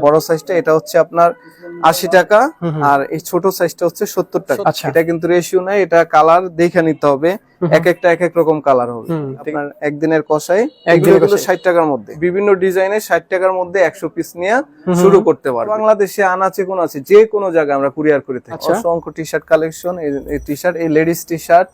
বড় সাইজটা এটা হচ্ছে আপনার 80 টাকা, আর এই ছোট সাইজটা হচ্ছে 70 টাকা। এটা কিন্তু রেশিও নাই, এটা কালার দেখে নিতে হবে, এক একটা এক এক রকম কালার হবে। আপনার একদিনের কষাই এগুলো কিন্তু 60 টাকার মধ্যে, বিভিন্ন ডিজাইনে 60 টাকার মধ্যে 100 পিস নিয়ে শুরু করতে পারবে। বাংলাদেশে আনাচে কোন আছে, যে কোনো জায়গায় আমরা কুরিয়ার করে থাকি। অসংখ্য টি শার্ট কালেকশন, এই টি শার্ট, এই লেডিস টি শার্ট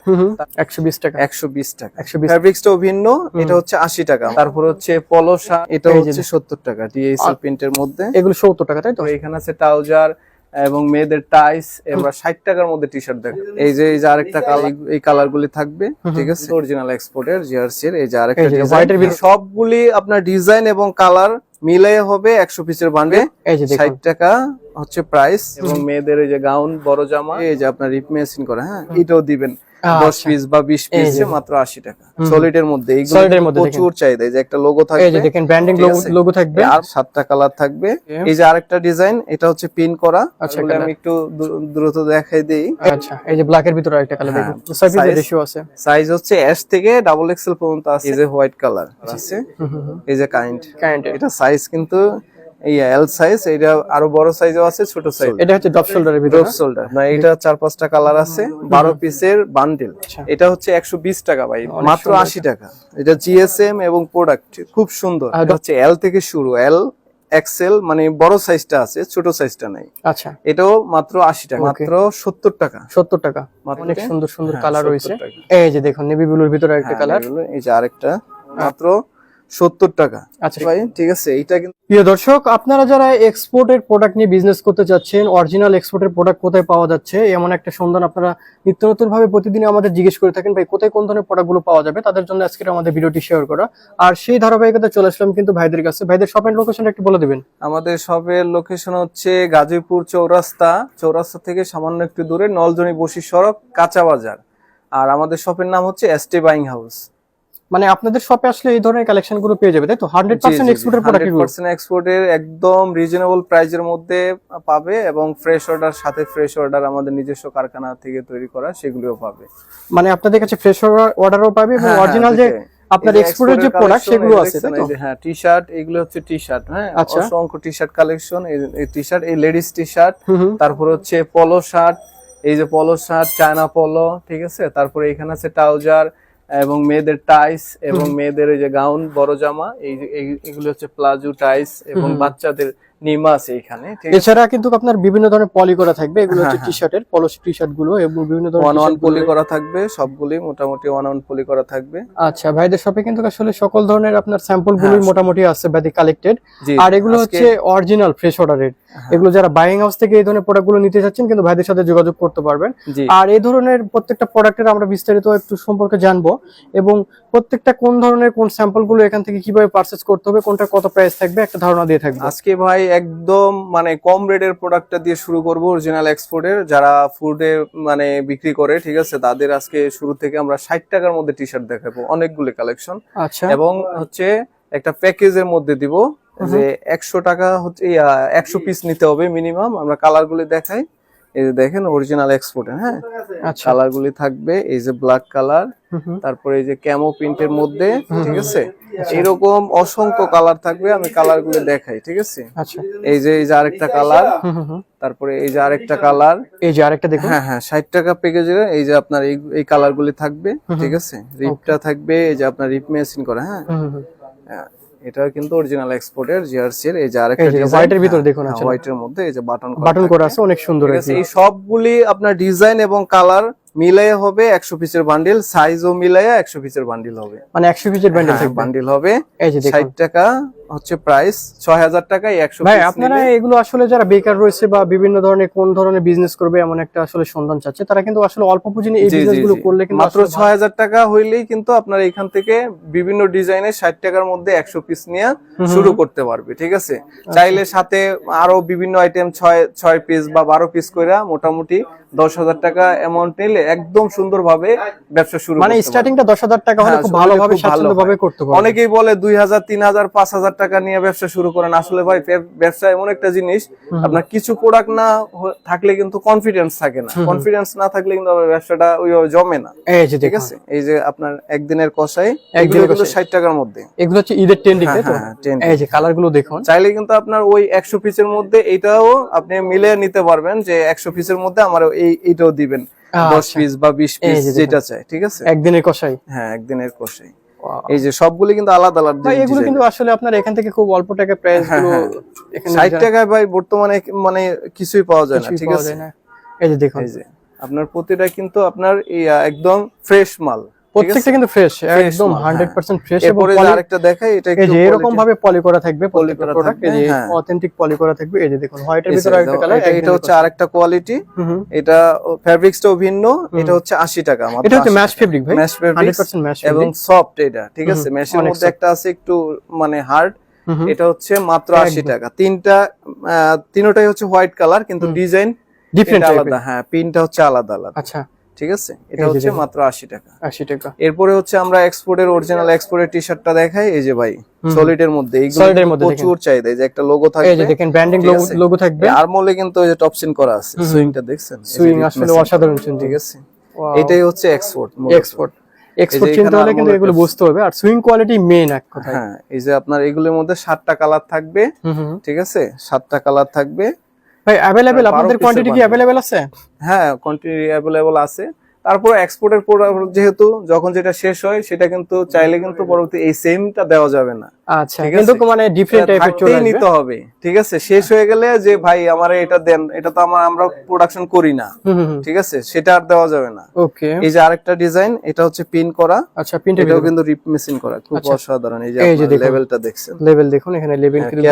120 টাকা। 120 টাকা। ফেব্রিক্সটাও ভিন্ন, এটা হচ্ছে 80 টাকা। তারপর হচ্ছে পলো শার্ট, এটা হচ্ছে 70 টাকা ডিএসএল প্রিন্টের মধ্যে, এগুলো 70 টাকা, তাই তো? এখানে আছে ট্রাউজার এবং মেয়েদের টাইস, আমরা 60 টাকার মধ্যে টি শার্ট দেখো। এই যে আরেকটা কালার, এই কালার গুলি থাকবে, ঠিক আছে, অরিজিনাল এক্সপোর্টের জিআরসি এর। এই যে আরেকটা ডিজাইন, সবগুলি আপনার ডিজাইন এবং কালার মিলাই হবে 100 পিসের বান্ডেল, 60 টাকা হচ্ছে প্রাইস। এবং মেয়েদের এই যে গাউন, বড় জামা, এই যে আপনার রিপ মেশিন করা, হ্যাঁ, এটাও দিবেন 10 পিস বা 20 পিস মাত্র 80 টাকা। সলিডের মধ্যে, এইগুলো প্রচুর চাহিদা। এই যে একটা লোগো থাকবে, এই যে দেখেন ব্র্যান্ডিং লোগো থাকবে, আর 7টা কালার থাকবে। এই যে আরেকটা ডিজাইন, এটা হচ্ছে পিন করা। আসলে আমি একটু দ্রুত দেখাই দেই। আচ্ছা, এই যে ব্ল্যাক এর ভিতরে আরেকটা কালার দেখুন, সাইজ রেশিও আছে, সাইজ হচ্ছে এস থেকে ডাবল এক্সেল পর্যন্ত আছে। এই যে হোয়াইট কালার আছে, এই যে কাইন্ড, এটা সাইজ কিন্তু এই এল সাইজ, এটা আরো বড় সাইজও আছে, ছোট সাইজ। এটা হচ্ছে ড্রপ শোল্ডারের ভিতরে, ড্রপ শোল্ডার না, এটা 4-5টা কালার আছে, 12 পিসের বান্ডেল। এটা হচ্ছে 120 টাকা ভাই, মাত্র 80 টাকা। এটা জিএসএম এবং প্রোডাক্ট খুব সুন্দর। এটা হচ্ছে এল থেকে শুরু, এল এক্সেল মানে বড় সাইজটা আছে, ছোট সাইজটা নাই। আচ্ছা, এটাও মাত্র 80 টাকা, মাত্র 70 টাকা। 70 টাকা, অনেক সুন্দর সুন্দর কালার রয়েছে। এই যে দেখুন নেভি ব্লুর ভিতরে একটা কালার, এই যে আরেকটা মাত্র 70 টাকা। আচ্ছা ভাই, ঠিক আছে। এইটা কিন্তু প্রিয় দর্শক, আপনারা যারা এক্সপোর্টের প্রোডাক্ট নিয়ে বিজনেস করতে চাচ্ছেন, অরিজিনাল এক্সপোর্টের প্রোডাক্ট কোথায় পাওয়া যাচ্ছে, এমন একটা সন্ধান আপনারা নিত্য নতুন ভাবে প্রতিদিন আমাদের জিজ্ঞেস করে থাকেন, ভাই কোথায় কোন ধরনের প্রোডাক্টগুলো পাওয়া যাবে, তাদের জন্য আজকে আমাদের ভিডিওটি শেয়ার করা। আর সেই ধারাবাহিকতা চলে আসলাম কিন্তু ভাইদের কাছে। ভাইদের শপের লোকেশনটা একটু বলে দিবেন। আমাদের শপের লোকেশন হচ্ছে গাজীপুর চৌরাস্তা থেকে সামান্য একটু দূরে, নলজনী বসি সড়ক, কাঁচা বাজার। আর আমাদের শপের নাম হচ্ছে এসটি বাইং হাউস। মানে আপনাদের শপে আসলে এই ধরনের কালেকশন গুলো পেয়ে যাবে, তাই তো? 100% এক্সপোর্টের প্রোডাক্ট, 100% এক্সপোর্টের, একদম রিজনেবল প্রাইসের মধ্যে পাবে। এবং ফ্রেশ অর্ডার, সাথে ফ্রেশ অর্ডার আমাদের নিজস্ব কারখানা থেকে তৈরি করা, সেগুলোও পাবে। মানে আপনাদের কাছে ফ্রেশ অর্ডারও পাবে এবং অরিজিনাল যে আপনার এক্সপোর্টের যে প্রোডাক্ট সেগুলো আছে, তাই তো? হ্যাঁ, টি শার্ট, এগুলো হচ্ছে টি শার্ট, হ্যাঁ, অসংখ্য টি শার্ট কালেকশন। এই টি শার্ট, এই লেডিস টি শার্ট, তারপর হচ্ছে পলো শার্ট, এই যে পলো শার্ট, চায়না পলো, ঠিক আছে। তারপরে এখানে আছে ট্রাউজার এবং মেয়েদের টাইস এবং মেয়েদের এই যে গাউন, বড় জামা, এগুলো হচ্ছে প্লাজো টাইস এবং বাচ্চাদের নিমা আছে এখানে। এছাড়া কিন্তু আপনার বিভিন্ন ধরনের পলি করা থাকবে, এগুলো হচ্ছে টি শার্টের, পলো টি শার্ট গুলো, এবং বিভিন্ন ধরনের 1-1 পলি করা থাকবে, সবগুলি মোটামুটি 1-1 পলি করা থাকবে। আচ্ছা, ভাইদের শপে কিন্তু আসলে সকল ধরনের আপনার স্যাম্পল গুলো মোটামুটি আছে ভাই কালেক্টেড। আর এগুলো হচ্ছে অরিজিনাল ফ্রেশ অর্ডারের। এগুলো যারা বাইং হাউস থেকে এই ধরনের প্রোডাক্ট গুলো নিতে চাচ্ছেন, কিন্তু ভাইদের সাথে যোগাযোগ করতে পারবেন। আর এই ধরনের প্রত্যেকটা প্রোডাক্টের আমরা বিস্তারিত একটু সম্পর্কে জানবো, এবং প্রত্যেকটা কোন ধরনের কোন স্যাম্পল গুলো এখান থেকে কিভাবে পারচেজ করতে হবে, কোনটা কত প্রাইস থাকবে, একটা ধারণা দিয়ে থাকবে আজকে ভাই। একদম মানে কম রেটের প্রোডাক্টটা দিয়ে শুরু করব, অরিজিনাল এক্সপোর্টের। যারা ফুডে মানে বিক্রি করে, ঠিক আছে, তাদের আজকে শুরু থেকে আমরা 60 টাকার মধ্যে টি শার্ট দেখাবো, অনেকগুলো কালেকশন। আচ্ছা, এবং হচ্ছে একটা প্যাকেজের মধ্যে দিব, যে 100 টাকা হচ্ছে 100 পিস নিতে হবে মিনিমাম। আমরা কালার গুলি দেখাই, এই যে দেখেন অরিজিনাল এক্সপোর্টের, হ্যাঁ, কালার গুলি থাকবে। এই যে ব্ল্যাক কালার, তারপরে এই যে ক্যামো প্রিন্টের মধ্যে, ঠিক আছে, এরকম অসংখ্য কালার থাকবে। আমি কালার গুলি দেখাই, ঠিক আছে। এই যে আরেকটা কালার, তারপরে এই যে আরেকটা কালার, এই যে আরেকটা দেখুন, হ্যাঁ 60 টাকা প্যাকেজের। এই যে আপনার এই কালার গুলি থাকবে, ঠিক আছে। রিপটা থাকবে, এই যে আপনার রিপ মেশিন করা, হ্যাঁ, এটা কিন্তু অরিজিনাল এক্সপোর্টের জিআরসি এর। এই যে আরেকটা হোয়াইটের ভিতরে দেখুন, আচ্ছা, হোয়াইটের মধ্যে এই যে বাটন করা আছে, অনেক সুন্দর। এই সবগুলি আপনার ডিজাইন এবং কালার মিলাইয়া হবে 100 পিসের বান্ডিল, সাইজও মিলাইয়া 100 পিসের বান্ডিল হবে, মানে 100 পিসের বান্ডিল হবে। এই যে 60 টাকা হচ্ছে প্রাইস, 6000 টাকায় 100 পিস। ভাই আপনারা এগুলো আসলে যারা বেকার রয়েছে বা বিভিন্ন ধরনের কোন ধরনের বিজনেস করবে এমন একটা আসলে সন্ধান চাচ্ছে, তারা কিন্তু আসলে অল্প পুঁজি নিয়ে এই বিজনেসগুলো করলে কিন্তু মাত্র 6000 টাকা হইলেই কিন্তু আপনারা এখান থেকে বিভিন্ন ডিজাইনে 60 টাকার মধ্যে 100 পিস নিয়ে শুরু করতে পারবে, ঠিক আছে। চাইলে সাথে আরো বিভিন্ন আইটেম 6 পিস বা 12 পিস কইরা মোটামুটি 10,000 টাকা অ্যামাউন্ট নিলে একদম সুন্দরভাবে ব্যবসা শুরু, মানে স্টার্টিংটা 10,000 টাকা হলে খুব ভালোভাবে স্বাচ্ছন্দ্যভাবে করতে পারবে। অনেকেই বলে 2,000, 3,000, 5,000 টাকা নিয়ে ব্যবসা শুরু করেন, আসলে ভাই ব্যবসা এমন একটা জিনিস, আপনার কিছু প্রোডাক্ট না থাকলে কিন্তু কনফিডেন্স থাকে না, কনফিডেন্স না থাকলে কিন্তু আবার ব্যবসাটা ওইভাবে জমে না। ঠিক আছে, এই যে আপনার একদিনের কষাই, এগুলো কিন্তু 60 টাকার মধ্যে, এগুলো হচ্ছে ঈদের ট্রেন্ডিং, তাই তো? এই যে কালার গুলো দেখুন, চাইলে কিন্তু আপনার ওই 100 পিসের মধ্যে এটাও আপনি মিলে নিতে পারবেন, যে 100 পিসের মধ্যে আমার এইটাও দিবেন 10 পিস বা 20 পিস যেটা চাই, ঠিক আছে? একদিনের কষাই, হ্যাঁ একদিনের কষাই। এই যে সবগুলি কিন্তু আলাদা আলাদা, এগুলো কিন্তু আসলে আপনার এখান থেকে খুব অল্প টাকা প্রাইস গুলো, এখানে 60 টাকায় ভাই বর্তমানে মানে কিছুই পাওয়া যায় না, ঠিক আছে? এই যে দেখুন, এই যে আপনার প্রতিটা কিন্তু আপনার একদম ফ্রেশ মাল, প্রত্যেকটা কিন্তু ফ্রেশ, একদম 100% ফ্রেশ। এবং আরেকটা দেখাই, এটা এই যে এরকম ভাবে পলি করা থাকবে প্রত্যেকটা প্রোডাক্ট, এই যে অথেন্টিক পলি করা থাকবে। এই যে দেখুন হোয়াইটের ভিতরে আরেকটা কালার, এটা হচ্ছে আরেকটা কোয়ালিটি, এটা ফেব্রিক্সটাও ভিন্ন, এটা হচ্ছে 80 টাকা মাত্র। এটা হচ্ছে ম্যাশ ফেব্রিক ভাই, ম্যাশ ফেব্রিক 100% ম্যাশ এবং সফট। এটা ঠিক আছে, ম্যাশের মধ্যে একটা আছে একটু মানে হার্ড, এটা হচ্ছে মাত্র 80 টাকা। তিনটাই হচ্ছে হোয়াইট কালার, কিন্তু ডিজাইন ডিফারেন্ট আলাদা। হ্যাঁ, পিনটা হচ্ছে আলাদা আলাদা। আচ্ছা, ঠিক আছে, এটা হচ্ছে মাত্র 80 টাকা। 80 টাকা। এরপরে হচ্ছে আমরা এক্সপোর্টের অরিজিনাল এক্সপোর্টের টি-শার্টটা দেখাই। এই যে ভাই সলিডের মধ্যে, এইগুলো প্রচুর চাহিদা। এই যে একটা লোগো থাকবে, এই যে দেখেন ব্র্যান্ডিং লোগো থাকবে, আর মলে কিন্তু এই যে টপসিন করা আছে। সুইংটা দেখছেন, সুইং আসলে অসাধারণ, ঠিক আছে? এটাই হচ্ছে এক্সপোর্ট। এক্সপোর্ট চিন্তা হলে কিন্তু এগুলো বুঝতে হবে, আর সুইং কোয়ালিটি মেইন এক কথায়। হ্যাঁ, এই যে আপনার এগুলোর মধ্যে 7টা কালার থাকবে, ঠিক আছে? 7টা কালার থাকবে ভাই। अवेलेबल আপনাদের কোয়ান্টিটি কি अवेलेबल আছে? হ্যাঁ, কোয়ান্টিটি अवेलेबल আছে। তারপর এক্সপোর্টের প্রোডাক্ট যেহেতু যখন যেটা শেষ হয় সেটা কিন্তু চাইলে কিন্তু পরবর্তী এই সেমটা দেওয়া যাবে না। আচ্ছা, কিন্তু মানে ডিফারেন্ট টাইপের চলে আসবে, নিতে হবে, ঠিক আছে? শেষ হয়ে গেলে যে ভাই আমারে এটা দেন, এটা তো আমরা প্রোডাকশন করি না, ঠিক আছে? সেটা আর দেওয়া যাবে না। ওকে, এই যে আরেকটা ডিজাইন, এটা হচ্ছে পিন করা। আচ্ছা, পিনটা কিন্তু রিপ মেশিন করা, খুব অসাধারণ। এই যে লেভেলটা দেখছেন, লেভেল দেখুন, এখানে লেভেল কিন্তু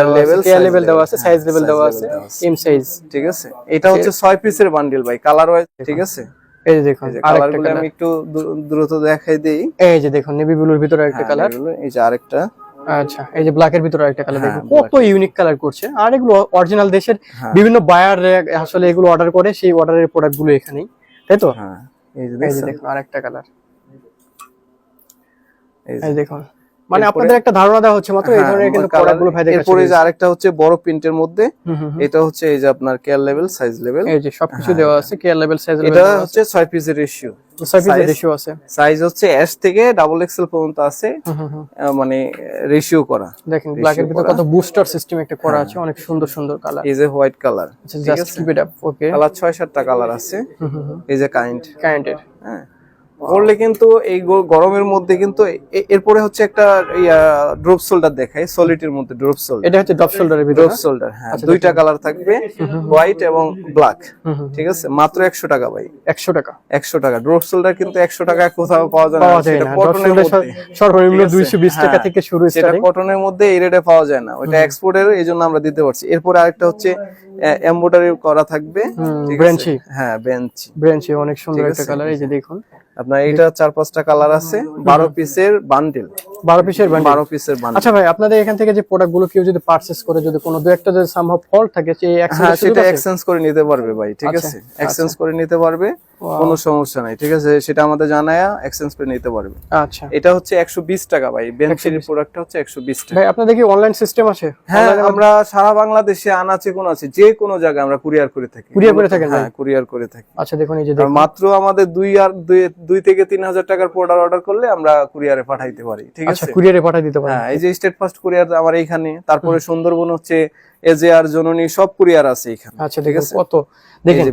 লেভেল দেওয়া আছে, সাইজ লেভেল দেওয়া আছে, এম সাইজ, ঠিক আছে? এটা হচ্ছে 6 পিসের বান্ডিল ভাই, কালার ওয়াইজ, ঠিক আছে? এই যে দেখুন আরেকটা কালার, আমি একটু দ্রুত দেখাই দেই। এই যে দেখুন নেভি ব্লুর ভিতরে একটা কালার, এই যে আরেকটা। আচ্ছা, এই যে ব্ল্যাক এর ভিতরে আরেকটা কালার, দেখুন কত ইউনিক কালার করছে। আর এগুলো অরিজিনাল দেশের বিভিন্ন বায়ার আসলে এগুলো অর্ডার করে, সেই অর্ডারের প্রোডাক্ট গুলো এখানেই, তাই তো? হ্যাঁ, এই যে দেখুন আরেকটা কালার, এই দেখুন, মানে আপনাদের একটা ধারণা দেওয়া হচ্ছে মাত্র এই ধরনের কিন্তু প্রোডাক্টগুলো ভাইদের কাছে। এরপরে যে আরেকটা হচ্ছে বড় প্রিন্টের মধ্যে, এটা হচ্ছে এই যে আপনার কেয়ার লেভেল, সাইজ লেভেল, এই যে সবকিছু দেওয়া আছে, কেয়ার লেভেল, সাইজ লেভেল। এটা হচ্ছে 6 পিসের রেশিও, 6 পিসের রেশিও আছে। সাইজ হচ্ছে এস থেকে ডাবল এক্সেল পর্যন্ত আছে, মানে রেশিও করা। দেখেন ব্ল্যাক এর ভিতর কত বুস্টার সিস্টেম একটা করা আছে, অনেক সুন্দর সুন্দর কালার। এই যে হোয়াইট কালার, আচ্ছা, just keep it up. Okay, colour 6-7টা কালার আছে। এই যে কাইন্ডের, হ্যাঁ, পরলে কিন্তু এই গরমের মধ্যে কিন্তু এরপরে হচ্ছে একটা ড্রপ শোল্ডার দেখাই, সলিডের মধ্যে ড্রপ শোল্ডার। এটা হচ্ছে ড্রপ শোল্ডারের ভিতরে, ড্রপ শোল্ডার, হ্যাঁ, দুইটা কালার থাকবে, হোয়াইট এবং ব্ল্যাক, ঠিক আছে? মাত্র 100 টাকা ভাই, 100 টাকা, 100 টাকা। ড্রপ শোল্ডার কিন্তু 100 টাকায় কোথাও পাওয়া যায় না, সেটা কটনের মধ্যে সর্বনিম্ন 220 টাকা থেকে শুরু, সেটা কটনের মধ্যে এই রেটে পাওয়া যায় না, ওটা এক্সপোর্টের, এইজন্য আমরা দিতে পারছি। এরপর আরেকটা হচ্ছে এমব্রয়ডারি করা থাকবে, ব্রেঞ্চি, হ্যাঁ ব্রেঞ্চি, অনেক সুন্দর একটা কালার। এই যে দেখুন আপনার এটা 4-5টা কালার আছে, 12 পিসের বান্ডিল, 12 পিসের বান্ডিল। আচ্ছা ভাই, আপনাদের এখান থেকে যে প্রোডাক্ট গুলো কেউ যদি পারচেজ করে, যদি কোনো দুই একটা যদি সামহাউ ফল্ট থাকে, সেটা এক্সচেঞ্জ করে নিতে পারবে ভাই, ঠিক আছে? এক্সচেঞ্জ করে নিতে পারবে, কোনো সমস্যা নাই, ঠিক আছে? সেটা আমাদের জানায়া এক্সচেঞ্জ করে নিতে পারবে। আচ্ছা, এটা হচ্ছে 120 টাকা ভাই, বেঞ্চির প্রোডাক্টটা হচ্ছে 120 টাকা। ভাই আপনাদের কি অনলাইন সিস্টেম আছে? হ্যাঁ, আমরা সারা বাংলাদেশে আনাচে কোন আছে, যে কোনো জায়গায় আমরা কুরিয়ার করে থাকি। কুরিয়ার করে থাকেন? হ্যাঁ, কুরিয়ার করে থাকি। আচ্ছা, দেখুন এই যে দেখুন, মাত্র আমাদের 2 থেকে 3,000 টাকার প্রোডাক্ট অর্ডার করলে আমরা কুরিয়ারে পাঠাইতে পারি, ঠিক আছে? আচ্ছা, কুরিয়ারে পাঠিয়ে দিতে পারেন। হ্যাঁ, এই যে স্টেট ফার্স্ট কুরিয়ার আমার এইখানে, তারপরে সুন্দরবন হচ্ছে এজেআর, জননী, সব কুরিয়ার আছে এখানে। আচ্ছা, ঠিক আছে। কত দেখেন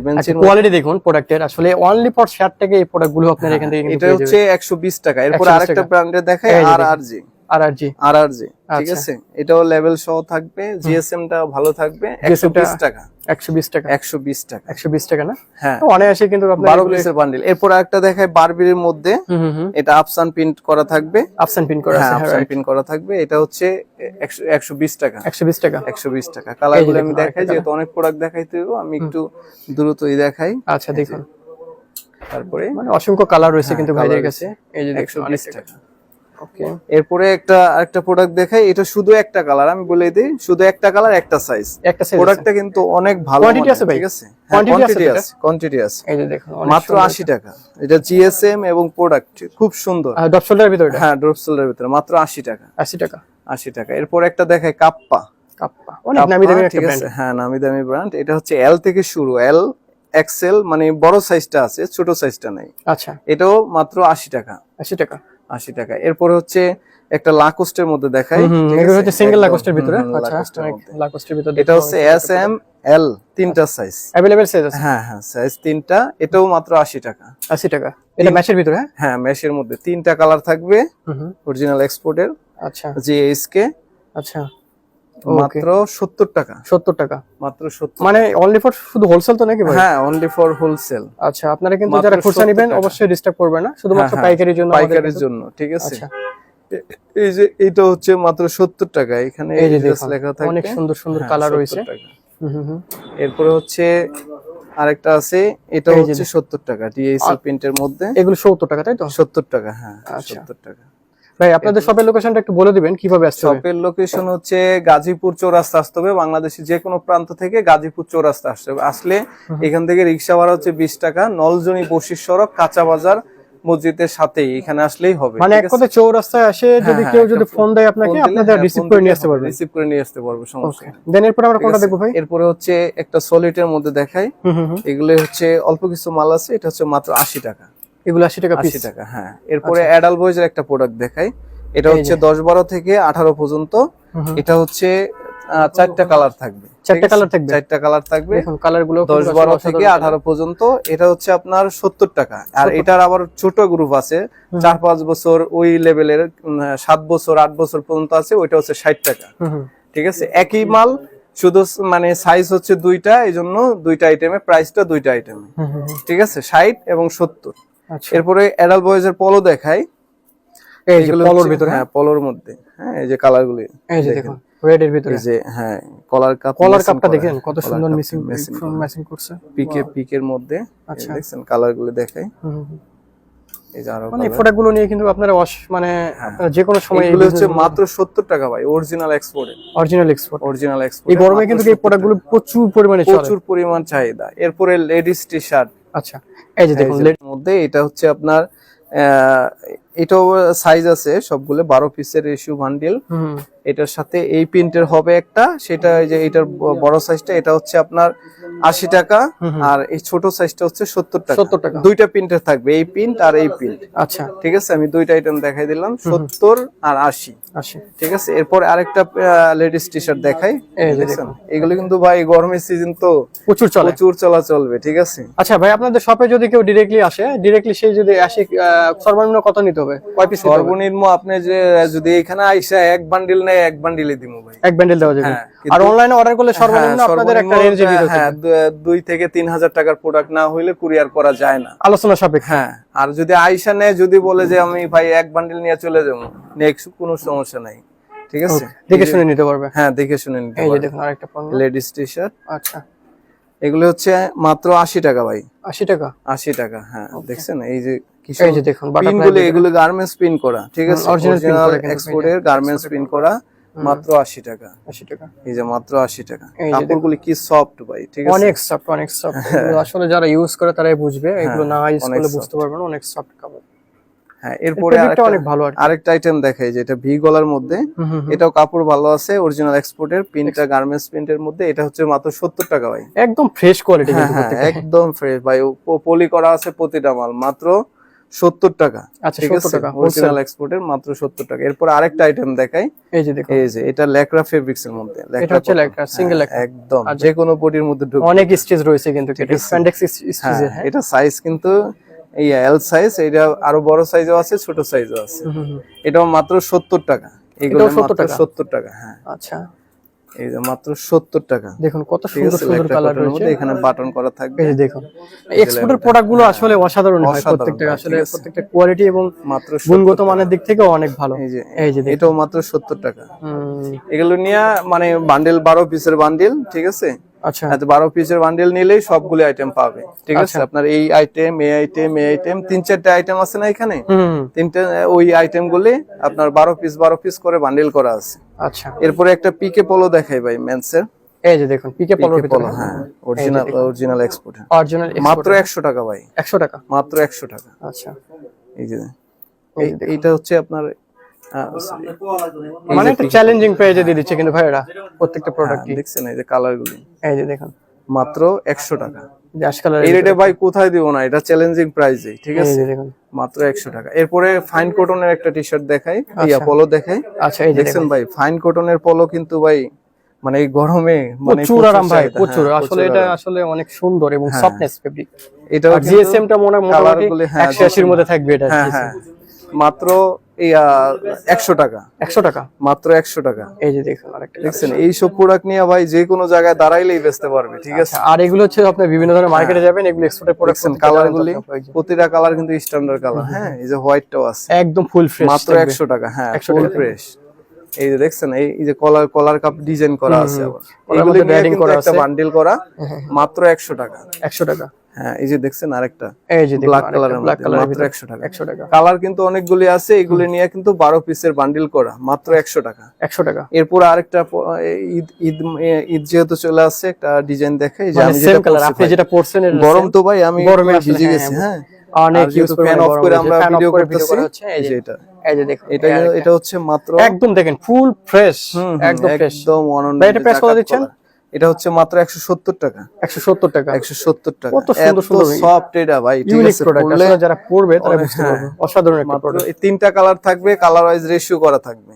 কোয়ালিটি দেখুন প্রোডাক্টের, আসলে অনলি ফর 60 টাকা এই প্রোডাক্টগুলো আপনারা এখান থেকে এটা হচ্ছে 120 টাকা। এরপর আরেকটা ব্র্যান্ডের দেখাই, আরআরজি, ঠিক আছে? এটাও লেভেল সহ থাকবে, জিএসএম টা ভালো থাকবে, 120 টাকা, 120 টাকা, 120 টাকা, 120 টাকা না? হ্যাঁ, অনায়াসে কিন্তু আপনারা 12 পিসের বান্ডিল। এরপর আরেকটা দেখাই বারবির মধ্যে, এটা আফসান প্রিন্ট করা থাকবে, আফসান প্রিন্ট করা আছে, আফসান প্রিন্ট করা থাকবে। এটা হচ্ছে 120 টাকা, 120 টাকা, 120 টাকা। কালারগুলো আমি দেখাই, যেহেতু অনেক প্রোডাক্ট দেখাইতে হবে, আমি একটু দ্রুতই দেখাই। আচ্ছা, দেখুন, তারপরে মানে অসংখ্য কালার রয়েছে কিন্তু ভাইদের কাছে। এই যে 120 টাকা। ওকে, এরপরে আরেকটা প্রোডাক্ট দেখাই, এটা শুধু একটা কালার, আমি বলে দিই, শুধু একটা কালার, একটা সাইজ। প্রোডাক্টটা কিন্তু অনেক ভালো, কোয়ান্টিটি আছে ভাই, ঠিক আছে? কোয়ান্টিটি আছে। এই যে দেখুন, মাত্র 80 টাকা। এটা জিএসএম এবং প্রোডাক্ট খুব সুন্দর। ড্রপ শোল্ডারের ভিতরে, হ্যাঁ, ড্রপ শোল্ডারের ভিতরে মাত্র 80 টাকা, 80 টাকা, 80 টাকা। এরপর একটা দেখাই কাপ্পা। কাপ্পা অনেক নামি দামি একটা ঠিক ব্র্যান্ড। আছে, হ্যাঁ নামি দামি ব্র্যান্ড। এটা হচ্ছে এল থেকে শুরু, এল এক্সেল মানে বড় সাইজটা আছে, ছোট সাইজটা নাই। আচ্ছা, এটাও মাত্র 80 টাকা। 80 টাকা। 80 টাকা। এরপর হচ্ছে একটা লাকোস্টের মধ্যে দেখাই, এগুলো হচ্ছে সিঙ্গেল লাকোস্টের ভিতরে। আচ্ছা, লাকোস্টের ভিতরে এটা হচ্ছে এস এম এল, তিনটা সাইজ अवेलेबल সাইজ আছে। হ্যাঁ হ্যাঁ, সাইজ তিনটা। এটাও মাত্র 80 টাকা। 80 টাকা। এটা ম্যাশের ভিতরে? হ্যাঁ হ্যাঁ, মেশের মধ্যে তিনটা কালার থাকবে, অরিজিনাল এক্সপোর্টের। আচ্ছা জিএসকে। আচ্ছা, মাত্র 70 টাকা। 70 টাকা মাত্র 70, মানে অনলি ফর শুধু হোলসেল তো নাকি ভাই? হ্যাঁ অনলি ফর হোলসেল। আচ্ছা, আপনারা কিন্তু মাত্র যারা খুচরা 70 নেবেন টাকা। অবশ্যই ডিস্টার্ব করবে না, শুধুমাত্র হ্যাঁ, পাইকারির জন্য। পাইকারির জন্য, ঠিক আছে। আচ্ছা, এই যে এটা হচ্ছে মাত্র 70 টাকা। এখানে এই যে ড্রেস দেখুন, লেখা থাকবে, অনেক সুন্দর সুন্দর হ্যাঁ, কালার 70 রয়েছে। টাকা। এরপরে হচ্ছে আরেকটা আছে, এটা এই যে হচ্ছে 70 টাকা, ডিএসএল প্রিন্টের মধ্যে। এগুলো 70 টাকা তাই তো? 70 টাকা, হ্যাঁ আচ্ছা। 70 টাকা। ভাই আপনাদের শপের লোকেশনটা একটু বলে দিবেন কিভাবে আসতে হবে? শপের লোকেশন হচ্ছে গাজীপুর চৌরাস্তা আসতে হবে। বাংলাদেশের যে কোনো প্রান্ত থেকে গাজীপুর চৌরাস্তা আসতে হবে। আসলে এখান থেকে রিক্সা ভাড়া হচ্ছে 20 টাকা। নলজনি বশির সড়ক, কাঁচা বাজার মসজিদের সাথেই, এখানে আসলেই হবে। মানে এক কথা চৌরাস্তায় আসে যদি হ্যাঁ, কেউ একটা যদি ফোন দেয় আপনাকে, আপনাদের রিসিভ করে নিয়ে আসতে পারবেন। রিসিভ করে নিয়ে আসতে পারবো, সমস্যা ওকে, নেই। দেন এরপর আমরা কোনটা দেখবো ভাই? এরপরে হচ্ছে একটা সলিডের মধ্যে দেখাই। এগুলো হচ্ছে অল্প কিছু মাল আছে, এটা হচ্ছে মাত্র 80 টাকা। এগুলো 80 টাকা পিস? 80 টাকা, হ্যাঁ। এরপরে অ্যাডাল্ট বয়েজের একটা প্রোডাক্ট দেখাই। এটা হচ্ছে 10-12 থেকে 18 পর্যন্ত। এটা হচ্ছে 4টা কালার থাকবে। 4টা কালার থাকবে? 4টা কালার থাকবে। দেখুন কালারগুলো 10-12 থেকে 18 পর্যন্ত। এটা হচ্ছে আপনার 70 টাকা। আর এটার আবার ছোট গ্রুপ আছে, 4-5 বছর ওই লেভেলের, 7 বছর 8 বছর পর্যন্ত আছে, ওইটা হচ্ছে 60 টাকা। ঠিক আছে, একই মাল, শুধু মানে সাইজ হচ্ছে দুইটা, এই জন্য দুইটা আইটেমে প্রাইসটা দুইটা আইটেমে, ঠিক আছে, 60 এবং 70। আচ্ছা, এরপরে অ্যাডাল্ট বয়েজের পলো দেখাই। এই যে পলোর ভিতরে? হ্যাঁ, পলোর মধ্যে, হ্যাঁ এই যে কালারগুলি, এই যে দেখুন রেড এর ভিতরে, এই যে হ্যাঁ কলার কাপটা দেখেন কত সুন্দর ম্যাচিং করছে। পিকের মধ্যে, আচ্ছা দেখছেন কালারগুলি দেখাই। এই যে আরো মানে প্রোডাক্টগুলো নিয়ে কিন্তু আপনারা মানে আপনারা যে কোনো সময় এগুলো হচ্ছে মাত্র 70 টাকা ভাই, অরিজিনাল এক্সপোর্ট। Original export. এই গরমে কিন্তু এই প্রোডাক্টগুলো প্রচুর পরিমাণে চলে, প্রচুর পরিমাণ চাহিদা। এরপরে লেডিস টি শার্ট। আচ্ছা, এই যে দেখুন এর মধ্যে এটা হচ্ছে আপনার এটাও সাইজ আছে সবগুলো, 12 পিসের রেশিও বান্ডিল। এটার সাথে এই প্রিন্টের হবে একটা, সেটা এই যে এটার বড় সাইজটা, এটা হচ্ছে আপনার 80 টাকা। আর এই ছোট সাইজটা হচ্ছে 70 টাকা। 70 টাকা। দুইটা প্রিন্টের থাকবে, এই প্রিন্ট আর এই প্রিন্ট। আচ্ছা, ঠিক আছে, আমি দুইটা আইটেম দেখাই দিলাম, 70 আর 80। ঠিক আছে, এরপর আরেকটা লেডিস টি শার্ট দেখাই। দেখছেন এগুলো কিন্তু ভাই গরমের সিজন তো প্রচুর চলা চলবে। ঠিক আছে। আচ্ছা ভাই, আপনাদের শপে যদি কেউ ডিরেক্টলি আসে, ডিরেক্টলি সেই যদি আসে, সর্বনিম্ন কত নিতে হবে? কয় পিস? সর্বনিম্ন আপনি যে যদি এখানে আইসা এক বান্ডিল নেয়, এক বান্ডিলে দিমু ভাই, এক বান্ডিল দেওয়া যাবে। আর অনলাইনে অর্ডার করলে সর্বনিম্ন আপনাদের একটা রেঞ্জে দিতে হবে। হ্যাঁ, 2 থেকে 3000 টাকার প্রোডাক্ট না হইলে কুরিয়ার করা যায় না, আলোচনা সাপেক্ষে। হ্যাঁ। আর যদি আইসা নেয়, যদি বলে যে আমি ভাই এক বান্ডিল নিয়ে চলে যাবো, নেক্সট কোনো সমস্যা নাই। ঠিক আছে, দেখে শুনে নিতে পারবে। হ্যাঁ, দেখে শুনে নিতে পারবে। এই যে দেখুন আরেকটা পণ্য, লেডিস টি শার্ট। আচ্ছা, এগুলো হচ্ছে মাত্র 80 টাকা ভাই। 80 টাকা? 80 টাকা, হ্যাঁ। দেখছেন এই যে এই যে দেখুন পিনগুলো, এগুলো গার্মেন্টস পিন করা। ঠিক আছে, অরিজিনাল এক্সপোর্টের গার্মেন্টস পিন করা, মাত্র 80 টাকা। 80 টাকা, এই যে মাত্র 80 টাকা। কাপড়গুলো কি সফট ভাই, ঠিক আছে, অনেক সফট, অনেক সফট। আসলে যারা ইউজ করে তারাই বুঝবে, এগুলো না ইউজ করলে বুঝতে পারবে না। অনেক সফট কাপড়। হ্যাঁ, এরপরে অনেক ভালো আরেকটা আইটেম দেখাই, যেটা ভি গলার মধ্যে। এটাও কাপড় ভালো আছে, অরিজিনাল এক্সপোর্টের, প্রিন্টটা গার্মেন্টস প্রিন্টের মধ্যে। এটা হচ্ছে মাত্র 70 টাকা ভাই, একদম ফ্রেশ কোয়ালিটি। হ্যাঁ, একদম ফ্রেশ ভাই, পলি করা আছে প্রতিটা মাল, মাত্র 70 টাকা। আচ্ছা, ঠিক আছে, অরিজিনাল এক্সপোর্টের, মাত্র 70 টাকা। এরপর আরেকটা আইটেম দেখাই। এই যে দেখুন, এই যে এটা ল্যাকরা ফেব্রিক্স এর মধ্যে। এটা হচ্ছে ল্যাকরা, সিঙ্গেল ল্যাকরা, একদম যে কোনো বডির মধ্যে ঢুকবে। অনেক স্টিচ রয়েছে কিন্তু, এটা স্প্যান্ডেক্স স্টিচ। হ্যাঁ, এটা সাইজ কিন্তু এই এল সাইজ, এটা আরো বড় সাইজও আছে, ছোট সাইজও আছে। এটাও মাত্র 70 টাকা। এগুলো মাত্র 70 টাকা, হ্যাঁ। আচ্ছা, এই যে মাত্র 70 টাকা। দেখুন কত সুন্দর সুন্দর কালার রয়েছে, এখানে বাটন করা থাকবে। এই যে দেখুন, এক্সপোর্টের প্রোডাক্টগুলো আসলে অসাধারণ হয়, প্রত্যেকটা কোয়ালিটি এবং মাত্র গুণগত মানের দিক থেকে অনেক ভালো। এই যে এটাও মাত্র 70 টাকা। এগুলো নিয়ে মানে বান্ডেল, 12 পিসের বান্ডেল। ঠিক আছে, আচ্ছা, 12 পিসের বান্ডেল নিলেই সবগুলো আইটেম পাবে। ঠিক আছে, আপনার এই আইটেম, এই আইটেম, এই আইটেম, 3-4টা আইটেম আছে না এখানে, তিনটা ওই আইটেম গুলি আপনার 12 পিস করে বান্ডেল করা আছে। আচ্ছা, এরপরে একটা পিকে পলো দেখাই ভাই, মেন্সের। এই যে দেখুন পিকে পলোর ভিতরে, হ্যাঁ, অরিজিনাল এক্সপোর্ট, মাত্র 100 টাকা ভাই। 100 টাকা, মাত্র 100 টাকা। আচ্ছা, এই যে এইটা হচ্ছে আপনার মানে একটা চ্যালেঞ্জিং প্রাইজে দিয়ে দিচ্ছে কিন্তু ভাই এরা প্রত্যেকটা প্রোডাক্টই। দেখছেন এই যে কালার গুলি, এই যে দেখুন মাত্র 100 টাকা। অ্যাশ কালার এই রেটে ভাই কোথায় দিব না, এটা চ্যালেঞ্জিং প্রাইসে, ঠিক এই আছে, যে দেখুন মাত্র 100 টাকা। এরপরে ফাইন কটনের একটা টি শার্ট দেখাই, ইয়া পলো দেখাই। আচ্ছা এই যে দেখছেন ভাই ফাইন কটনের পলো কিন্তু ভাই মানে এই গরমে মানে প্রচুর আরাম ভাই, চাহিদা। প্রচুর। হ্যাঁ, আসলে এটা আসলে অনেক সুন্দর এবং সফটনেস ফেব্রিক। এটা আর জিএসএম টা মোটামুটি কালারগুলি, হ্যাঁ 180 এর মধ্যে থাকবে এটা। হ্যাঁ হ্যাঁ, মাত্র 100 টাকা, 100 টাকা, মাত্র 100 টাকা। এই যে দেখুন আরেকটা দেখছেন এই সব প্রোডাক্ট নিয়ে ভাই যে কোনো জায়গায় দাঁড়াইলেই বেচতে পারবে, ঠিক আছে। আর এগুলো হচ্ছে আপনি বিভিন্ন ধরনের মার্কেটে যাবেন, এগুলো এক্সপোর্টের প্রোডাক্ট। দেখছেন কালারগুলি, প্রতিটা কালার কিন্তু স্ট্যান্ডার্ড কালার। হ্যাঁ এই যে হোয়াইটটাও আছে, একদম ফুল ফ্রেশ, মাত্র 100 টাকা। হ্যাঁ 100 ফুল টাকা। ফ্রেশ। এই যে দেখছেন এই যে কলার কাপ ডিজাইন করা আছে, আবার কলার এগুলি মধ্যে নিয়ে ব্যাডিং কিন্তু করা একটা আছে। বান্ডিল করা, মাত্র 100 টাকা। 100 টাকা। হ্যাঁ এই যে দেখছেন আরেকটা এই যে দেখুন ব্ল্যাক কালারের ব্ল্যাক কালার মাত্র 100 টাকা। 100 টাকা। কালার কিন্তু অনেকগুলি আছে, এগুলি নিয়ে কিন্তু 12 পিসের বান্ডিল করা, মাত্র 100 টাকা। 100 টাকা। এরপর আরেকটা ঈদ যেহেতু চলে আসছে, একটা ডিজাইন দেখাই যে মানে আমি সেম যেটা কালার পরছি আপনি ভাই। যেটা পরছেন এর গরম তো ভাই, আমি গরমে পুরো আসলে ভিজে হ্যাঁ, গেছি। হ্যাঁ অনেক ইউজ করে ফ্যান অফ করে আমরা ভিডিও করতেছি। এই যে এটা এই যে দেখুন এটা হচ্ছে মাত্র একদম দেখেন ফুল ফ্রেশ, একদম ফ্রেশ। একদম অনন্য। ভাই এটা প্রাইস কত দিচ্ছেন? এটা হচ্ছে মাত্র 170 টাকা। 170 টাকা। 170 টাকা। কত সুন্দর সুন্দর সফট এটা ভাই, ঠিক ইউনিক আছে। প্রোডাক্ট, পরলে আসলে যারা পরবে তারা বুঝতে পারবে অসাধারণ একটা মাত্র প্রোডাক্ট। এই তিনটা কালার থাকবে, কালার ওয়াইজ রেশিও করা থাকবে।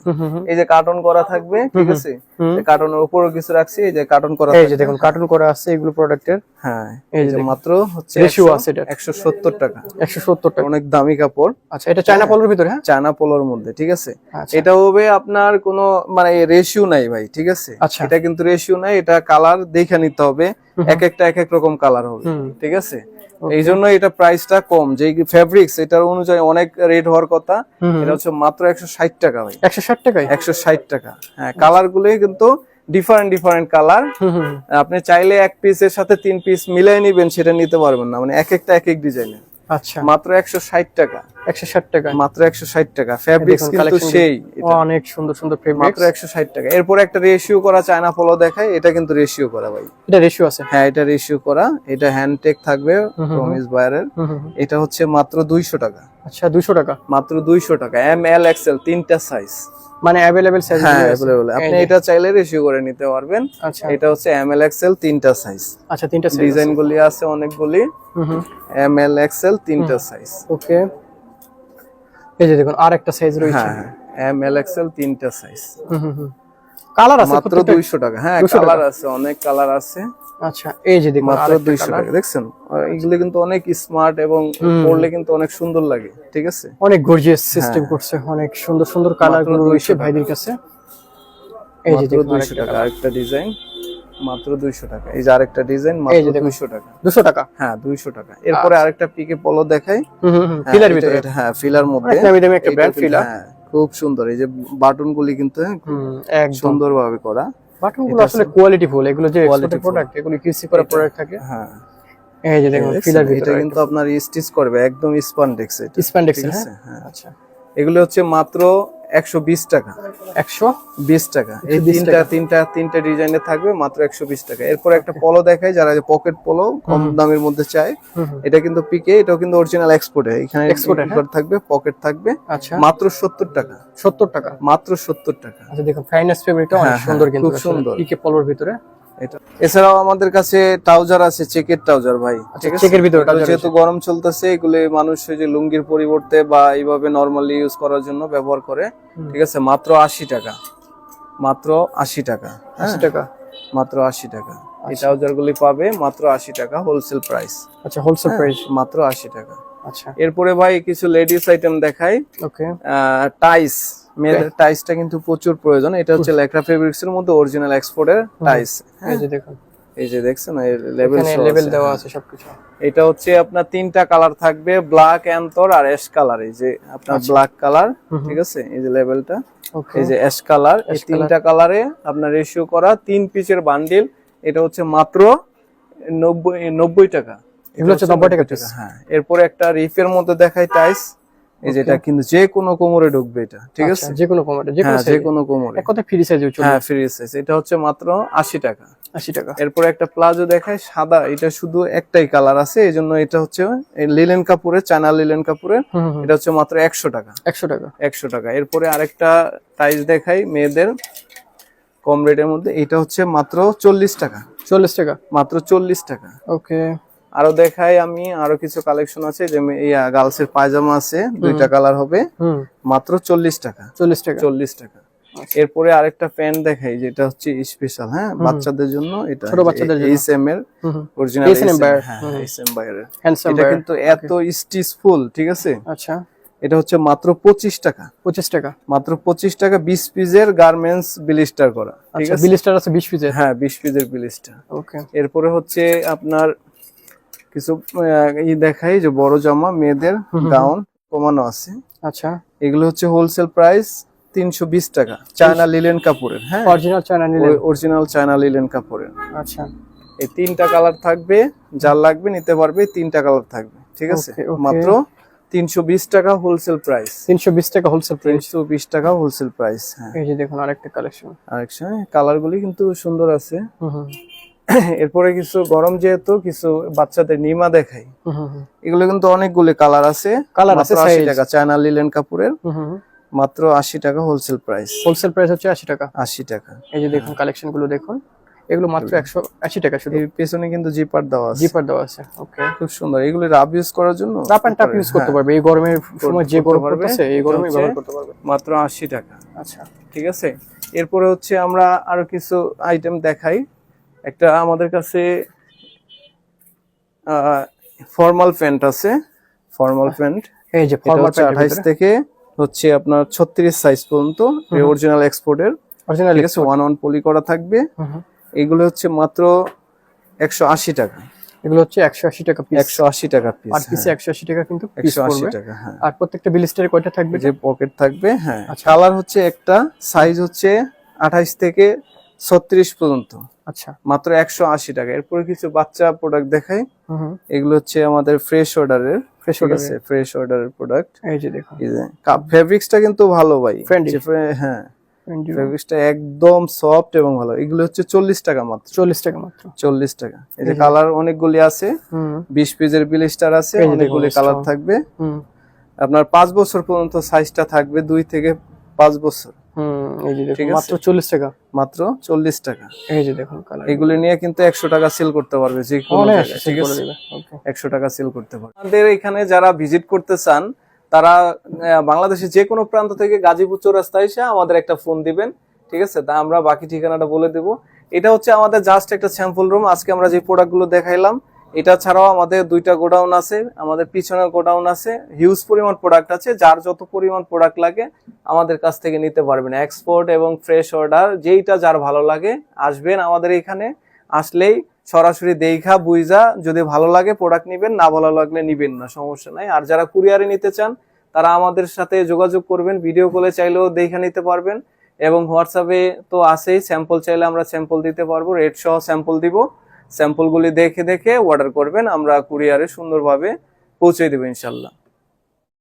এই যে কার্টন করা থাকবে, ঠিক আছে, এই কার্টনের উপরও কিছু রাখছি, এই যে কার্টন করা এই যে দেখুন কার্টুন করা আছে এগুলো প্রোডাক্টের। হ্যাঁ এই এই যে যে মাত্র হচ্ছে রেশিও আছে এটা 170 টাকা। 170 টাকা। অনেক দামি কাপড়। আচ্ছা এটা চায়না পলোর ভিতরে? হ্যাঁ চায়না পোলোর মধ্যে, ঠিক আছে। আচ্ছা। এটা হবে আপনার কোনো মানে রেশিও নাই ভাই, ঠিক আছে। আচ্ছা। এটা কিন্তু রেশিও নাই, এটা কালার দেখে নিতে হবে, এক এক রকম কালার হবে, ঠিক আছে। এই জন্য এটা প্রাইসটা কম, যে ফেব্রিক্স এটার অনুযায়ী অনেক রেট হওয়ার কথা। এটা হচ্ছে মাত্র 160 টাকা ভাই। 160 টাকায়? 160 টাকা। হ্যাঁ কালার গুলোই কিন্তু ডিফারেন্ট কালার। আপনি চাইলে এক পিসের সাথে 3 পিস মিলাই নিবেন, সেটা নিতে পারবেন না, মানে এক এক ডিজাইনের। আচ্ছা মাত্র 160 টাকা। 160 টাকা, মাত্র 160 টাকা। ফেব্রিক্স কিন্তু সেই, এটা অনেক সুন্দর সুন্দর ফেব্রিক্স। মাত্র 160 টাকা। এরপর একটা রেশিও করা চায়না পলো দেখাই, এটা কিন্তু রেশিও করা ভাই। এটা রেশিও আছে? হ্যাঁ এটা রেশিও করা, এটা হ্যান্ডটেক থাকবে প্রমিস বায়ারের। এটা হচ্ছে মাত্র 200 টাকা। আচ্ছা 200 টাকা, মাত্র 200 টাকা। এম এল এক্সেল তিনটা সাইজ, মানে अवेलेबल সাইজ। হ্যাঁ अवेलेबल। আপনি এটা চাইলে রেশিও করে নিতে পারবেন। আচ্ছা এটা হচ্ছে এম এল এক্সেল তিনটা সাইজ। আচ্ছা তিনটা সাইজ, ডিজাইন গুলি আছে অনেকগুলি। এম এল এক্সেল তিনটা সাইজ। ওকে এই যে দেখুন আরেকটা সাইজ রয়েছে। হ্যাঁ এম এল এক্সেল তিনটা সাইজ। কালার আছে মাত্র 200 টাকা। হ্যাঁ কালার আছে, অনেক কালার আছে। আচ্ছা এই যে দেখুন মাত্র 200 টাকা। দেখছেন এগুলো কিন্তু অনেক স্মার্ট এবং পরলে কিন্তু অনেক সুন্দর লাগে, ঠিক আছে। অনেক গর্জিয়াস সিস্টেম করছে, অনেক সুন্দর সুন্দর কালার গুলো রয়েছে ভাইদের কাছে। এই যে দেখুন 200 টাকা আরেকটা ডিজাইন, মাত্র 200 টাকা। এই যে আরেকটা ডিজাইন, মাত্র 200 টাকা। 200 টাকা? হ্যাঁ 200 টাকা। এরপরে আরেকটা পিকে পলো দেখাই, ফিলার ভিতরে। হ্যাঁ ফিলার মধ্যে, নামি দামি একটা ব্র্যান্ড ফিলার। হ্যাঁ খুব সুন্দর। এই যে বাটন গুলি কিন্তু একদম সুন্দরভাবে করা। বাটন গুলো আসলে কোয়ালিটি ফুল, এগুলো যে এক্সপোর্টেড প্রোডাক্ট, এগুলো কিসি করা প্রোডাক্ট থাকে। হ্যাঁ এই যে দেখুন ফিলার ভিতরে, এটা কিন্তু আপনার স্টিচ করবে একদম স্পান্ডেক্স, এটা স্প্যান্ডেক্স। ঠিক আছে। হ্যাঁ আচ্ছা এগুলো হচ্ছে মাত্র 120 টাকা। 120 টাকা। এই তিনটা ডিজাইনে থাকবে, মাত্র 120 টাকা। এরপর একটা পলো দেখাই, যারা পকেট পলো কম দামের মধ্যে চায়। এটা কিন্তু পিকে, এটাও কিন্তু অরিজিনাল এক্সপোর্টে। এখানে এক্সপোর্ট থাকবে, পকেট থাকবে। আচ্ছা মাত্র 70 টাকা। 70 টাকা, মাত্র 70 টাকা। আচ্ছা দেখুন ফাইনাস ফেব্রিকটা অনেক সুন্দর, কিন্তু খুব সুন্দর পিকে পলোর ভিতরে। এটা এছাড়াও আমাদের কাছে ট্রাউজার আছে, চেকের ট্রাউজার ভাই, ঠিক আছে। চেকের ভিতরে যেহেতু গরম চলতেছে, এগুলো মানুষ ওই যে লুঙ্গির পরিবর্তে বা এইভাবে নরমালি ইউজ করার জন্য ব্যবহার করে, ঠিক আছে। মাত্র 80 টাকা। মাত্র 80 টাকা। 80 টাকা, মাত্র 80 টাকা। এই ট্রাউজার গুলি পাবে মাত্র 80 টাকা, হোলসেল প্রাইস। আচ্ছা হোলসেল প্রাইস মাত্র 80 টাকা। আচ্ছা এরপরে ভাই কিছু লেডিস আইটেম দেখাই। ওকে টাইস, মেয়েদের টাইসটা কিন্তু প্রচুর প্রয়োজন। এটা হচ্ছে লেকরা ফেব্রিক্স এর মধ্যে অরিজিনাল এক্সপোর্টের টাইস। এই যে দেখুন, এই যে দেখছেন লেভেল দেওয়া আছে সবকিছু। এটা হচ্ছে আপনার তিনটা কালার থাকবে, ব্ল্যাক অ্যান্থর আর অ্যাশ কালার। এই যে আপনার ব্ল্যাক কালার, ঠিক আছে, এই যে লেভেলটা, এই যে অ্যাশ কালার। এই তিনটা কালারে আপনার রেশিও করা 3 পিসের বান্ডিল। এটা হচ্ছে মাত্র 90 টাকা। এগুলো হচ্ছে 90 টাকা পিস। হ্যাঁ এরপরে একটা রিফের মধ্যে দেখাই টাইস, এই যেটা কিন্তু যে কোনো কোমরে ঢুকবে এটা, ঠিক আছে? যে কোনো কোমরে, যে কোনো কোমরে, এক কথা ফ্রি সাইজে চলে। হ্যাঁ ফ্রি সাইজ। এটা হচ্ছে মাত্র 80 টাকা। 80 টাকা। এরপর একটা প্লাজো দেখায় সাদা, এটা শুধু একটাই কালার আছে, এই জন্য এটা হচ্ছে লিলেন কাপড়ের, চায়না লিলেন কাপড়ের। এটা হচ্ছে মাত্র 100 টাকা। 100 টাকা। 100 টাকা। এরপরে আরেকটা টাইস দেখাই মেয়েদের কম রেটের মধ্যে, এটা হচ্ছে মাত্র 40 টাকা। 40 টাকা, মাত্র 40 টাকা। ওকে। আরো দেখাই আমি, আরো কিছু কালেকশন আছে, যে গার্লস এর পায়জামা আছে, দুইটা কালার হবে, মাত্র 40 টাকা। 40 টাকা। 40 টাকা। এরপরে আরেকটা প্যান্ট দেখাই, যেটা হচ্ছে স্পেশাল, হ্যাঁ বাচ্চাদের জন্য। এটা ছোট বাচ্চাদের জন্য এইচএম এর অরিজিনাল, এইচএম বাইরের। এটা কিন্তু এত স্টিচফুল, ঠিক আছে? আচ্ছা, এটা হচ্ছে মাত্র 25 টাকা। 25 টাকা। মাত্র 25 টাকা। 20 পিসের গার্মেন্টস ব্লিস্টার করা, ঠিক আছে? ব্লিস্টার আছে 20 পিসের? হ্যাঁ 20 পিসের ব্লিস্টার। ওকে। এরপরে হচ্ছে আপনার কিছু দেখাই, যে বড় জামা মেয়েদের গাউন কমানো আছে। আচ্ছা, এগুলো হচ্ছে হোলসেল প্রাইস 320 টাকা, চায়না লিলেন কাপড়ের। হ্যাঁ original China linen, original China linen কাপড়ের। আচ্ছা, এই 3টা কালার থাকবে, যার লাগবে নিতে পারবে। 3টা কালার থাকবে, ঠিক আছে? মাত্র 320 টাকা হোলসেল প্রাইস। 320 টাকা হোলসেল প্রাইস। 320 টাকা হোলসেল প্রাইস। হ্যাঁ, এই যে দেখুন আরেকটা কালেকশন। আরেকটা কালারগুলি কিন্তু সুন্দর আছে। এরপরে কিছু গরম, যেহেতু কিছু বাচ্চাদের নিমা দেখাই। এগুলো কিন্তু অনেকগুলি কালার আছে। 80 টাকা, চায়না লিলেন কাপড়ের, মাত্র 80 টাকা হোলসেল প্রাইস। হোলসেল প্রাইস হচ্ছে 80 টাকা। 80 টাকা। এই যে দেখুন কালেকশন গুলো দেখুন, এগুলো মাত্র 180 টাকা শুধু। এই পেছনে কিন্তু জিপার দেওয়া আছে। জিপার দেওয়া আছে, ওকে, খুব সুন্দর। এগুলো রাব ইউজ করার জন্য, রাপ এন্ড টাপ ইউজ করতে পারবে। এই গরমের সময় যে গরম পড়তেছে, এই গরমে ব্যবহার করতে পারবে। মাত্র 80 টাকা। আচ্ছা, ঠিক আছে। এরপরে হচ্ছে আমরা আরো কিছু আইটেম দেখাই। একটা আমাদের কাছে ফর্মাল প্যান্ট আছে, ফর্মাল প্যান্ট। এই যে ফর্মাল প্যান্ট 28 থেকে হচ্ছে আপনার 36 সাইজ পর্যন্ত, অরিজিনাল এক্সপোর্টের, অরিজিনাল, ঠিক আছে? 1 পলি করা থাকবে। এগুলো হচ্ছে মাত্র 180 টাকা। এগুলো হচ্ছে 180 টাকা পিস। 180 টাকা পিস। আর পিসে 180 টাকা কিন্তু পিস 180 পড়বে। টাকা, হ্যাঁ। আর প্রত্যেকটা ব্লিস্টারে কয়টা থাকবে? যে পকেট থাকবে, হ্যাঁ। কালার হচ্ছে একটা, সাইজ হচ্ছে 28 থেকে 36 পর্যন্ত। আচ্ছা, মাত্র 180 টাকা। এরপরে কিছু বাচ্চা প্রোডাক্ট দেখাই। এগুলো হচ্ছে আমাদের ফ্রেশ অর্ডারের, ফ্রেশ অর্ডারের প্রোডাক্ট। এই যে দেখুন, এই যে ফেব্রিক্সটা কিন্তু ভালো ভাই, হ্যাঁ ফেব্রিক্সটা একদম সফট এবং ভালো। এগুলো হচ্ছে 40 টাকা মাত্র। 40 টাকা মাত্র। 40 টাকা। এই যে কালার অনেকগুলি আছে, 20 পিসের ব্লিস্টার আছে, অনেকগুলি কালার থাকবে। আপনার 5 বছর পর্যন্ত সাইজটা থাকবে, 2 থেকে 5 বছর। এই যে দেখুন মাত্র 40 টাকা। মাত্র 40 টাকা। এই যে দেখুন কালার। এগুলো নিয়ে কিন্তু 100 টাকা সেল করতে পারবে যে কোনো জায়গায়, ঠিক আছে? 100 টাকা সেল করতে পারবে। আমাদের এখানে যারা ভিজিট করতে চান, তারা বাংলাদেশের যে কোনো প্রান্ত থেকে গাজীপুর চৌরাস্তায় এসে আমাদের একটা ফোন দিবেন, ঠিক আছে? তা আমরা বাকি ঠিকানাটা বলে দেব। এটা হচ্ছে আমাদের জাস্ট একটা স্যাম্পল রুম। আজকে আমরা যে প্রোডাক্টগুলো দেখাইলাম, এটা ছাড়াও আমাদের 2টা গোডাউন আছে, আমাদের পিছনে গোডাউন আছে, হিউজ পরিমাণ প্রোডাক্ট আছে। যার যত পরিমাণ প্রোডাক্ট লাগে আমাদের কাছ থেকে নিতে পারবেন, এক্সপোর্ট এবং ফ্রেশ অর্ডার, যেইটা যার ভালো লাগে আসবেন আমাদের এখানে। আসলেই সরাসরি দেখা বুঝা, যদি ভালো লাগে প্রোডাক্ট নিবেন, না ভালো লাগলে নিবেন না, সমস্যা নাই। আর যারা কুরিয়ারে নিতে চান তারা আমাদের সাথে যোগাযোগ করবেন, ভিডিও কলে চাইলেও দেখে নিতে পারবেন, এবং হোয়াটসঅ্যাপে তো আছেই, স্যাম্পল চাইলে আমরা স্যাম্পল দিতে পারবো, রেট সহ স্যাম্পল দিব। স্যাম্পলগুলি দেখে দেখে অর্ডার করবেন, আমরা কুরিয়ারে সুন্দরভাবে পৌঁছে দেবো ইনশাল্লাহ।